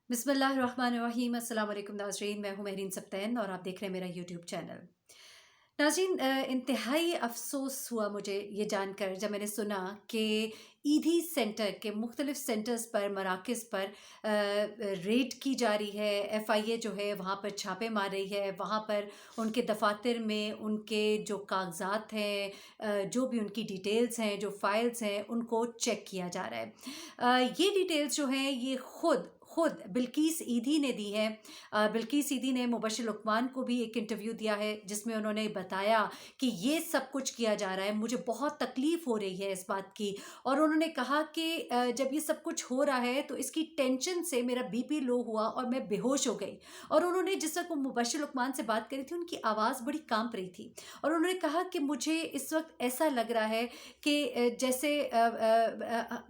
बिस्मिल्लाहिर्रहमानिर्रहीम। अस्सलाम वालेकुम नाज़रीन, मैं हूँ महरीन सब्तैन और आप देख रहे हैं मेरा यूट्यूब चैनल। नाज़रीन, इंतहाई अफ़सोस हुआ मुझे ये जानकर जब मैंने सुना कि ईदी सेंटर के मुख्तलिफ़ सेंटर्स पर मराकज़ पर रेड की जा रही है। एफआईए जो है वहाँ पर छापे मार रही है, वहाँ पर उनके दफातर में उनके जो कागज़ात हैं, जो भी उनकी डिटेल्स हैं, जो फ़ाइल्स हैं, उनको चेक किया जा रहा है। ये डिटेल्स जो हैं ये खुद बिल्किस ईदी ने दी है। बिल्किस ईदी ने मुबश्शिर लुकमान को भी एक इंटरव्यू दिया है जिसमें उन्होंने बताया कि ये सब कुछ किया जा रहा है, मुझे बहुत तकलीफ़ हो रही है इस बात की। और उन्होंने कहा कि जब ये सब कुछ हो रहा है तो इसकी टेंशन से मेरा बीपी लो हुआ और मैं बेहोश हो गई। और उन्होंने जिस वक्त वो मुबश्शिर लुकमान से बात करी थी उनकी आवाज़ बड़ी कांप रही थी। और उन्होंने कहा कि मुझे इस वक्त ऐसा लग रहा है कि जैसे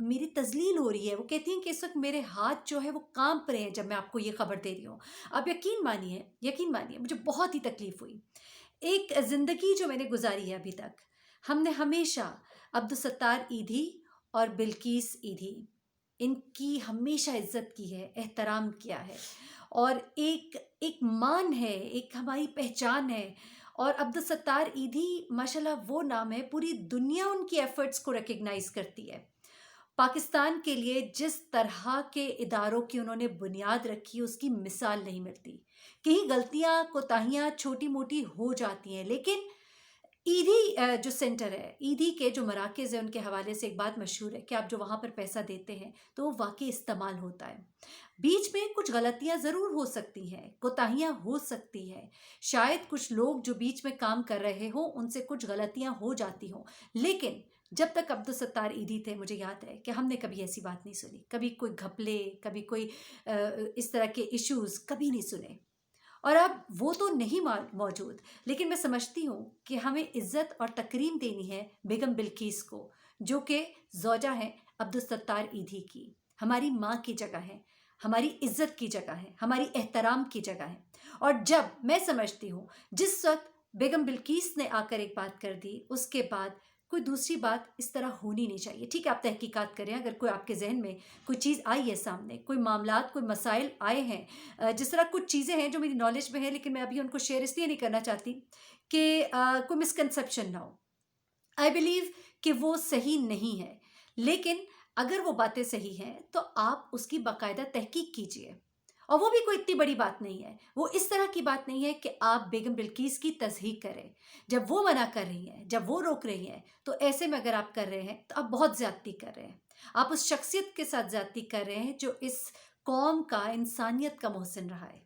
मेरी तज़लील हो रही है। वो कहती हैं कि इस वक्त मेरे हाथ जो है वो कांप रहे हैं जब मैं आपको ये खबर दे रही हूँ। आप यकीन मानिए मुझे बहुत ही तकलीफ़ हुई। एक ज़िंदगी जो मैंने गुजारी है अभी तक, हमने हमेशा अब्दुल सत्तार ईदी और बिल्किस ईदी इनकी हमेशा इज्जत की है, एहतराम किया है। और एक एक मान है, एक हमारी पहचान है। और अब्दुल सत्तार ईदी माशाल्लाह वो नाम है, पूरी दुनिया उनकी एफर्ट्स को रिकग्नाइज करती है। पाकिस्तान के लिए जिस तरह के इदारों की उन्होंने बुनियाद रखी उसकी मिसाल नहीं मिलती। कहीं गलतियां कोताहियां छोटी मोटी हो जाती हैं, लेकिन ईदी जो सेंटर है, ईदी के जो मराकज़ है, उनके हवाले से एक बात मशहूर है कि आप जो वहाँ पर पैसा देते हैं तो वो वाकई इस्तेमाल होता है। बीच में कुछ गलतियां ज़रूर हो सकती हैं, कोताहियां हो सकती हैं। शायद कुछ लोग जो बीच में काम कर रहे हों उनसे कुछ गलतियां हो जाती हों, लेकिन जब तक अब्दुल सत्तार ईदी थे मुझे याद है कि हमने कभी ऐसी बात नहीं सुनी। कभी कोई घपले, कभी कोई इस तरह के इश्यूज़ कभी नहीं सुने। और अब वो तो नहीं मौजूद, लेकिन मैं समझती हूँ कि हमें इज्जत और तकरीम देनी है बेगम बिल्किस को, जो कि ज़ौजा हैं अब्दुल सत्तार ईदी की। हमारी माँ की जगह है, हमारी इज्जत की जगह है, हमारी एहतराम की जगह है। और जब मैं समझती हूँ जिस वक्त बेगम बिल्किस ने आकर एक बात कर दी, उसके बाद कोई दूसरी बात इस तरह होनी नहीं चाहिए। ठीक है, आप तहकीकात करें, अगर कोई आपके जहन में कोई चीज़ आई है, सामने कोई मामलात, कोई मसाइल आए हैं, जिस तरह कुछ चीज़ें हैं जो मेरी नॉलेज में है, लेकिन मैं अभी उनको शेयर इसलिए नहीं करना चाहती कि कोई मिसकंसेप्शन ना हो। आई बिलीव कि वो सही नहीं है, लेकिन अगर वो बातें सही हैं तो आप उसकी बाकायदा तहकीक कीजिए। और वो भी कोई इतनी बड़ी बात नहीं है, वो इस तरह की बात नहीं है कि आप बेगम बिल्किस की तस्हीक करें। जब वो मना कर रही हैं, जब वो रोक रही हैं, तो ऐसे में अगर आप कर रहे हैं तो आप बहुत ज़्यादती कर रहे हैं। आप उस शख्सियत के साथ ज़्यादती कर रहे हैं जो इस कौम का, इंसानियत का मोहसिन रहा है,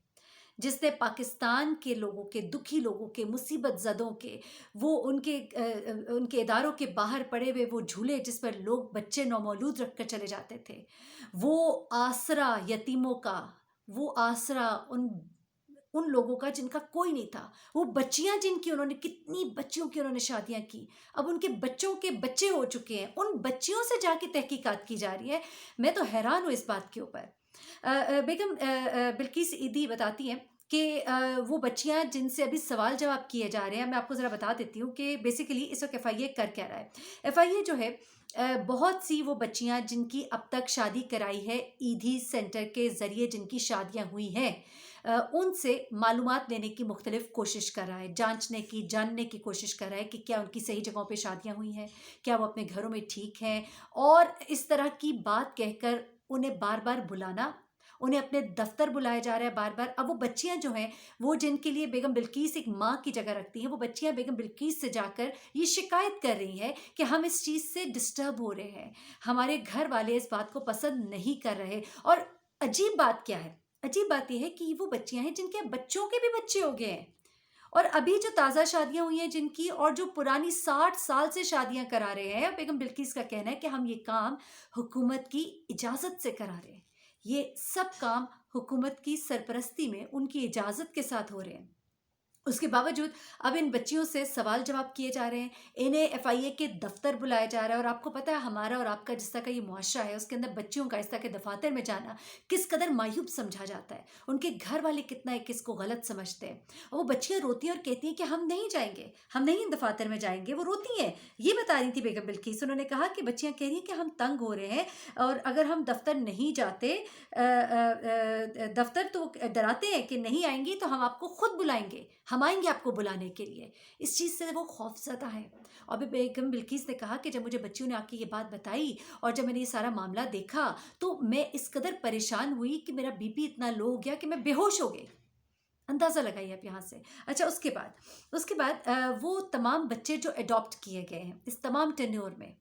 जिसने पाकिस्तान के लोगों के, दुखी लोगों के, मुसीबत ज़दों के, वो उनके इदारों के बाहर पड़े हुए वो झूले जिस पर लोग बच्चे नौमौलूद रख कर चले जाते थे, वो आसरा यतीमों का, वो आसरा उन उन लोगों का जिनका कोई नहीं था, वो बच्चियां जिनकी उन्होंने, कितनी बच्चियों की उन्होंने शादियां की, अब उनके बच्चों के बच्चे हो चुके हैं, उन बच्चियों से जाके तहकीकात की जा रही है। मैं तो हैरान हूँ इस बात के ऊपर। बेगम बिल्किस ईदी बताती हैं कि वो बच्चियां जिनसे अभी सवाल जवाब किए जा रहे हैं, मैं आपको ज़रा बता देती हूँ कि बेसिकली इस वक्त एफआईए कर क्या रहा है। एफआईए जो है, बहुत सी वो बच्चियां जिनकी अब तक शादी कराई है ईदी सेंटर के ज़रिए, जिनकी शादियां हुई हैं, उनसे मालूमात लेने की मुख्तलिफ कोशिश कर रहा है, जांचने की, जानने की कोशिश कर रहा है कि क्या उनकी सही जगहों पे शादियां हुई हैं, क्या वो अपने घरों में ठीक हैं। और इस तरह की बात कहकर उन्हें बार बार बुलाना, उन्हें अपने दफ्तर बुलाया जा रहा है बार बार। अब वो बच्चियां जो हैं, वो जिनके लिए बेगम बिल्किस एक माँ की जगह रखती हैं, वो बच्चियां बेगम बिल्किस से जाकर ये शिकायत कर रही हैं कि हम इस चीज़ से डिस्टर्ब हो रहे हैं, हमारे घर वाले इस बात को पसंद नहीं कर रहे। और अजीब बात क्या है, अजीब बात यह है कि वो बच्चियां हैं जिनके बच्चों के भी बच्चे हो गए हैं, और अभी जो ताज़ा शादियां हुई हैं जिनकी, और जो पुरानी 60 साल से शादियां करा रहे हैं, बेगम बिल्किस का कहना है कि हम ये काम हुकूमत की इजाज़त से करा रहे हैं, ये सब काम हुकूमत की सरपरस्ती में उनकी इजाज़त के साथ हो रहे हैं। उसके बावजूद अब इन बच्चियों से सवाल जवाब किए जा रहे हैं, इन्हें एफआईए के दफ्तर बुलाया जा रहा है। और आपको पता है हमारा और आपका जिस तरह का ये मुआशरा है उसके अंदर बच्चियों का इस तरह के दफातर में जाना किस कदर मायूब समझा जाता है, उनके घर वाले कितना एक इसको गलत समझते हैं। और वो बच्चियां रोती हैं और कहती हैं कि हम नहीं जाएंगे, हम नहीं इन दफातर में जाएंगे। वो रोती हैं, ये बता रही थी बेगम बिल्किस। उन्होंने कहा कि बच्चियां कह रही हैं कि हम तंग हो रहे हैं और अगर हम दफ्तर नहीं जाते, दफ्तर तो डराते हैं कि नहीं आएंगी तो हम आपको खुद बुलाएंगे, हम आएंगे आपको बुलाने के लिए। इस चीज़ से वो खौफजदा है। और भी बेगम बिल्किस ने कहा कि जब मुझे बच्चियों ने आके ये बात बताई और जब मैंने ये सारा मामला देखा तो मैं इस कदर परेशान हुई कि मेरा बीपी इतना लो हो गया कि मैं बेहोश हो गई। अंदाज़ा लगाइए आप यहाँ से। अच्छा, उसके बाद वो तमाम बच्चे जो अडॉप्ट किए गए हैं इस तमाम टेन्योर में,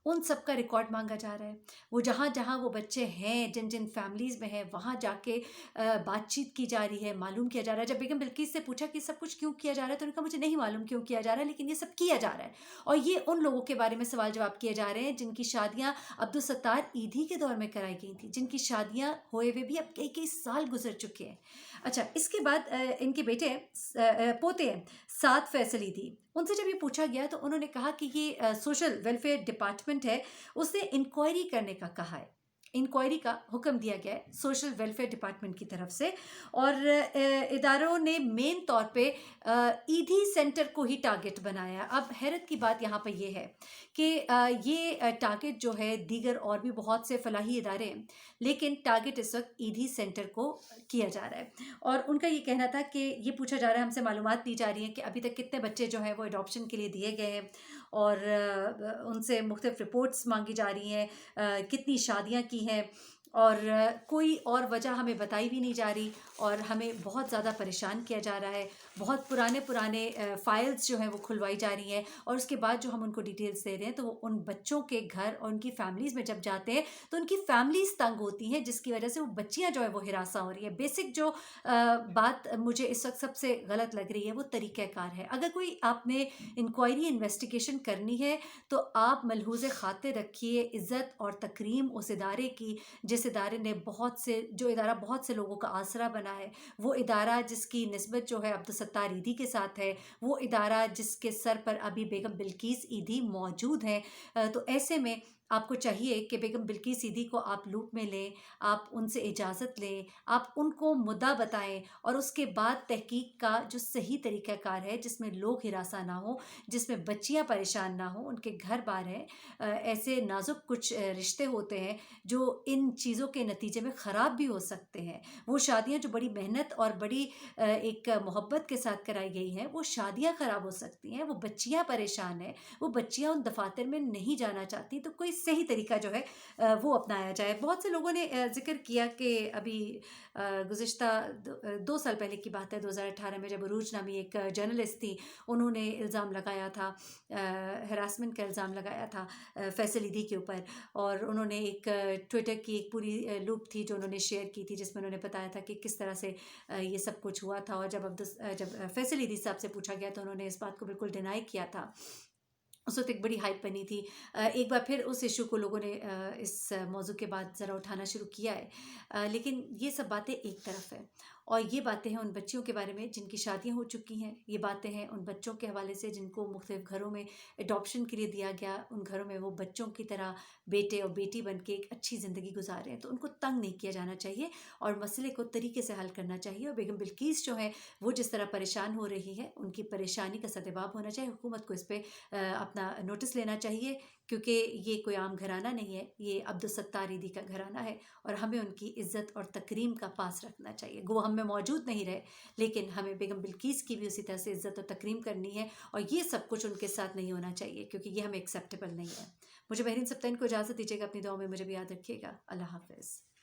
उन सब का रिकॉर्ड मांगा जा रहा है। वो जहाँ जहाँ वो बच्चे हैं, जिन जिन फैमिलीज़ में हैं, वहाँ जाके बातचीत की जा रही है, मालूम किया जा रहा है। जब बेगम बिल्किस से पूछा कि सब कुछ क्यों किया जा रहा है तो उन्होंने कहा मुझे नहीं मालूम क्यों किया जा रहा है, लेकिन ये सब किया जा रहा है। और ये उन लोगों के बारे में सवाल जवाब किए जा रहे हैं जिनकी शादियाँ अब्दुल सत्तार ईदी के दौर में कराई गई थी, जिनकी शादियाँ हुए हुए भी अब कई कई साल गुजर चुके हैं। अच्छा, इसके बाद इनके बेटे पोते हैं साद फैसल ईदी। उनसे जब ये पूछा गया तो उन्होंने कहा कि ये सोशल वेलफेयर डिपार्टमेंट है, उसने इंक्वायरी करने का कहा है, इंक्वायरी का हुक्म दिया गया है सोशल वेलफेयर डिपार्टमेंट की तरफ से। और इदारों ने मेन तौर पे ईदी सेंटर को ही टारगेट बनाया। अब हैरत की बात यहाँ पे ये है कि ये टारगेट जो है दीगर और भी बहुत से फलाही इदारे हैं, लेकिन टारगेट इस वक्त ईदी सेंटर को किया जा रहा है। और उनका ये कहना था कि ये पूछा जा रहा है, हमसे मालूमात दी जा रही है कि अभी तक कितने बच्चे जो हैं वो अडॉप्शन के लिए दिए गए हैं और उनसे मुख्तलिफ रिपोर्ट्स मांगी जा रही हैं, कितनी शादियां की हैं, और कोई और वजह हमें बताई भी नहीं जा रही और हमें बहुत ज़्यादा परेशान किया जा रहा है। बहुत पुराने फ़ाइल्स जो हैं वो खुलवाई जा रही हैं और उसके बाद जो हम उनको डिटेल्स दे रहे हैं तो वो उन बच्चों के घर और उनकी फैमिलीज़ में जब जाते हैं तो उनकी फैमिलीज़ तंग होती हैं, जिसकी वजह से वो बच्चियाँ जो है वो हिरासा हो रही है। बेसिक जो बात मुझे इस वक्त सबसे गलत लग रही है वो तरीक़ाकार है। अगर कोई आपने इंक्वायरी इन्वेस्टिगेशन करनी है तो आप मलहूज़ खातिर रखिए इज़्ज़त और तकरीम उस इदारे की जिस इदारे ने जो इदारा बहुत से लोगों का आसरा बना है, वो इदारा जिसकी निस्बत जो है अब्दुल सत्तार ईदी के साथ है, वो इदारा जिसके सर पर अभी बेगम बिल्किस ईदी मौजूद हैं। तो ऐसे में आपको चाहिए कि बेगम बिल्किस ईदी को आप लूप में लें, आप उनसे इजाज़त लें, आप उनको मुद्दा बताएं और उसके बाद तहकीक का जो सही तरीक़ाकार है जिसमें लोग हिरासा ना हो, जिसमें बच्चियां परेशान ना हो, उनके घर बार हैं, ऐसे नाजुक कुछ रिश्ते होते हैं जो इन चीज़ों के नतीजे में ख़राब भी हो सकते हैं। वो शादियाँ जो बड़ी मेहनत और बड़ी एक मोहब्बत के साथ कराई गई हैं, वो शादियाँ ख़राब हो सकती हैं, वो बच्चियाँ परेशान हैं, वो बच्चियाँ उन दफातर में नहीं जाना चाहती। तो कोई सही तरीका जो है वो अपनाया जाए। बहुत से लोगों ने ज़िक्र किया कि अभी गुज़िश्ता 2 साल पहले की बात है, 2018 में जब अरूज नामी एक जर्नलिस्ट थी, उन्होंने इल्ज़ाम लगाया था, हरासमेंट का इल्ज़ाम लगाया था फैसल ईदी के ऊपर। और उन्होंने एक ट्विटर की एक पूरी लूप थी जो उन्होंने शेयर की थी जिसमें उन्होंने बताया था कि किस तरह से ये सब कुछ हुआ था। और जब फैसल ईदी साहब से पूछा गया तो उन्होंने इस बात को बिल्कुल डिनाई किया था। उस वक्त एक बड़ी हाइप बनी थी। एक बार फिर उस इशू को लोगों ने इस मौजू के बाद ज़रा उठाना शुरू किया है, लेकिन ये सब बातें एक तरफ है और ये बातें हैं उन बच्चियों के बारे में जिनकी शादियां हो चुकी हैं। ये बातें हैं उन बच्चों के हवाले से जिनको मुख्तलिफ घरों में अडॉप्शन के लिए दिया गया। उन घरों में वो बच्चों की तरह बेटे और बेटी बन के एक अच्छी ज़िंदगी गुजार रहे हैं, तो उनको तंग नहीं किया जाना चाहिए और मसले को तरीके से हल करना चाहिए। और बेगम बिल्किस जो है वो जिस तरह परेशान हो रही है, उनकी परेशानी का सद्जवाब होना चाहिए। हुकूमत को इस पर अपना नोटिस लेना चाहिए क्योंकि ये कोई आम घराना नहीं है, ये अब्दुल सत्तार ईदी का घराना है और हमें उनकी इज़्ज़त और तकरीम का पास रखना चाहिए। गो हम में मौजूद नहीं रहे, लेकिन हमें बेगम बिल्किस की भी उसी तरह से इज़्ज़त और तकरीम करनी है और ये सब कुछ उनके साथ नहीं होना चाहिए क्योंकि ये हमें एक्सेप्टेबल नहीं है। मुझे महरीन सप्ताइन को इजाज़त दीजिएगा, अपनी दुआओं में मुझे भी याद रखिएगा। अल्लाह हाफ़िज़।